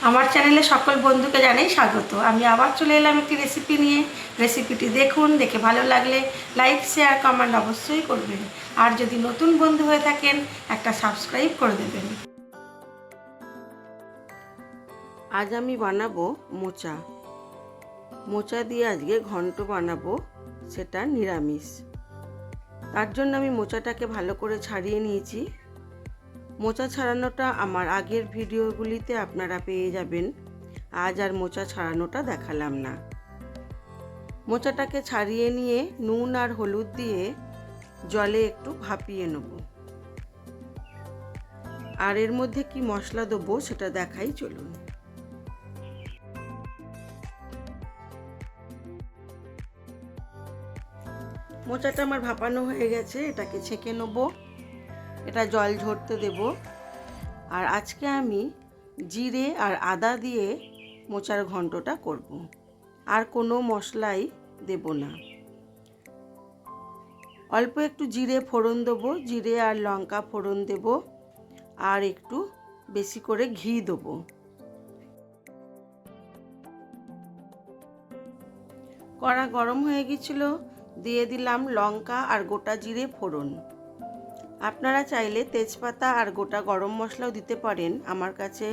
আমার চ্যানেলে সকল বন্ধুকে জানাই স্বাগত। আমি আবার চলে এলাম একটি রেসিপি নিয়ে। রেসিপিটি দেখুন, দেখে ভালো লাগলে লাইক শেয়ার কমেন্ট অবশ্যই করবেন। আর যদি নতুন বন্ধু হয়ে থাকেন একটা সাবস্ক্রাইব করে দেবেন। আজ আমি বানাবো মোচা। মোচা দিয়ে আজকে ঘন্ট বানাবো, সেটা নিরামিষ। তার জন্য আমি মোচাটাকে ভালো করে ছাড়িয়ে নিয়েছি। মোচা ছাড়ানোটা আমার আগের ভিডিওগুলিতে আপনারা পেয়ে যাবেন। আজ আর মোচা ছাড়ানোটা দেখালাম না। মোচাটাকে ছাড়িয়ে নিয়ে নুন আর হলুদ দিয়ে জলে একটু ভাপিয়ে নেব। আর এর মধ্যে কি মশলা দেবো সেটা দেখাই, চলুন। মোচাটা আমার ভাপানো হয়ে গেছে, এটাকে ছেঁকে নেব। এটা জল ঝরতে দেব। আর আজকে আমি জিরে আর আদা দিয়ে মোচার ঘন্টটা করব। আর কোনো মশলাই দেব না। অল্প একটু জিরে ফোড়ন দেবো, জিরে আর লঙ্কা ফোড়ন দেব। আর একটু বেশি করে ঘি দেবো। কড়া গরম হয়ে গেছিল, দিয়ে দিলাম লঙ্কা আর গোটা জিরে ফোড়ন। আপনারা চাইলে তেজপাতা আর গোটা গরম মশলাও দিতে পারেন। আমার কাছে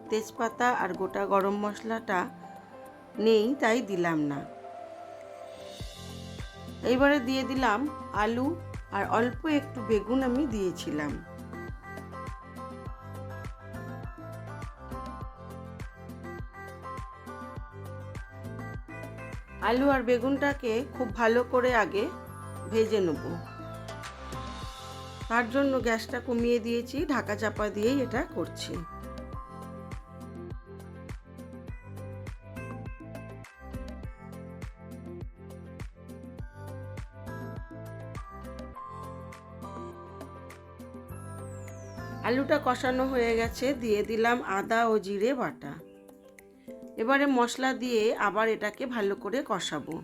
তেজপাতা আর গোটা গরম মশলাটা নেই, তাই দিলাম না। এইবারে দিয়ে দিলাম আলু আর অল্প একটু বেগুন আমি দিয়েছিলাম। আলু আর বেগুনটাকে খুব ভালো করে আগে ভেজে নেব। তার জন্য গ্যাসটা কমিয়ে দিয়েছি, ঢাকা চাপা দিয়েই এটা করছি। আলুটা কষানো হয়ে গেছে, দিয়ে দিলাম আদা ও জিরে বাটা। এবারে মশলা দিয়ে আবার এটাকে ভালো করে কষাবো।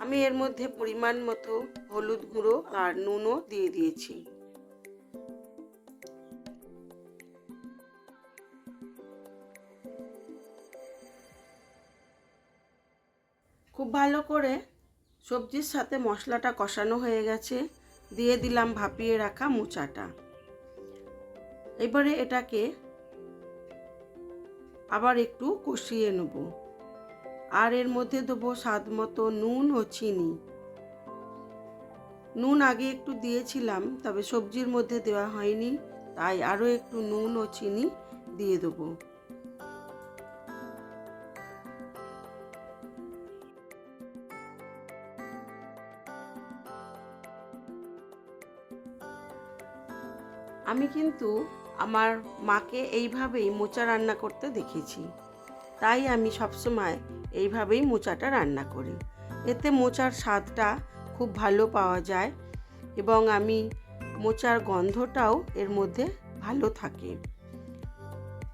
আমি এর মধ্যে পরিমাণ মতো হলুদ গুঁড়ো আর নুনও দিয়ে দিয়েছি। খুব ভালো করে সবজির সাথে মশলাটা কষানো হয়ে গেছে, দিয়ে দিলাম ভাপিয়ে রাখা মোচাটা। এবারে এটাকে আবার একটু কষিয়ে নেব। আর এর মধ্যে দেবো স্বাদ মতো নুন ও চিনি। নুন আগে একটু দিয়েছিলাম, তবে সবজির মধ্যে দেওয়া হয়নি, তাই আরও একটু নুন ও চিনি দিয়ে দেবো। আমি কিন্তু আমার মাকে এইভাবেই মোচা রান্না করতে দেখেছি, তাই আমি সবসময় এইভাবেই মোচাটা রান্না করি। এতে মোচার স্বাদটা খুব ভালো পাওয়া যায় এবং আমি মোচার গন্ধটাও এর মধ্যে ভালো থাকে।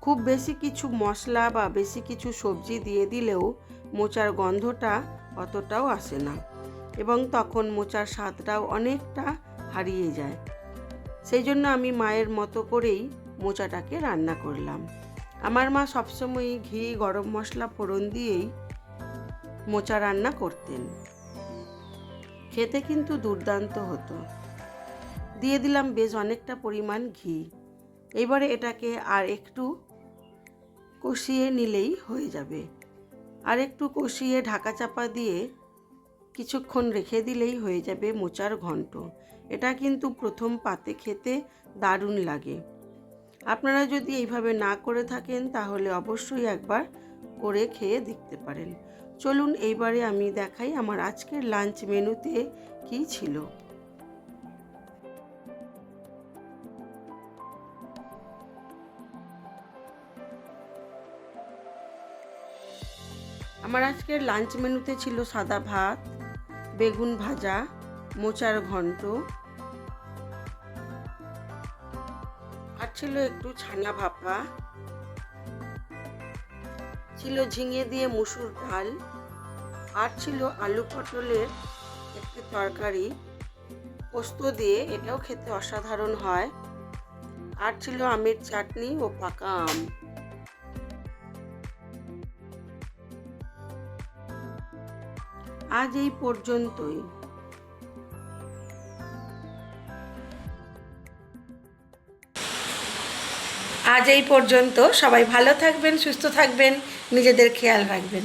খুব বেশি কিছু মশলা বা বেশি কিছু সবজি দিয়ে দিলেও মোচার গন্ধটা অতটাও আসে না এবং তখন মোচার স্বাদটাও অনেকটা হারিয়ে যায়। সেই জন্য আমি মায়ের মতো করেই মোচাটাকে রান্না করলাম। আমার মা সবসময়ই ঘি গরম মশলা ফোড়ন দিয়েই মোচা রান্না করতেন। খেতে কিন্তু দুর্দান্ত হতো। দিয়ে দিলাম বেশ অনেকটা পরিমাণ ঘি। এবারে এটাকে আর একটু কষিয়ে নিলেই হয়ে যাবে। আর একটু কষিয়ে ঢাকা চাপা দিয়ে কিছুক্ষণ রেখে দিলেই হয়ে যাবে মোচার ঘন্ট। এটা কিন্তু প্রথম পাতে খেতে দারুণ লাগে। আপনারা যদি এইভাবে না করে থাকেন তাহলে অবশ্যই একবার করে খেয়ে দেখতে পারেন। চলুন এইবারে আমি দেখাই আমার আজকের লাঞ্চ মেনুতে কী ছিল। আমার আজকের লাঞ্চ মেনুতে ছিল সাদা ভাত, বেগুন ভাজা, মোচার ঘন্ট, আর ছিল একটু ছানা ভাপা, ছিল ঝিঙে দিয়ে মুসুর ডাল, আর ছিল আলু পটলের একটি তরকারি পোস্ত দিয়ে, এটাও খেতে অসাধারণ হয়। আর ছিল আমের চাটনি ও পাকা আম। আজ এই পর্যন্তই। আজ এই পর্যন্ত। সবাই ভালো থাকবেন, সুস্থ থাকবেন, নিজেদের খেয়াল রাখবেন।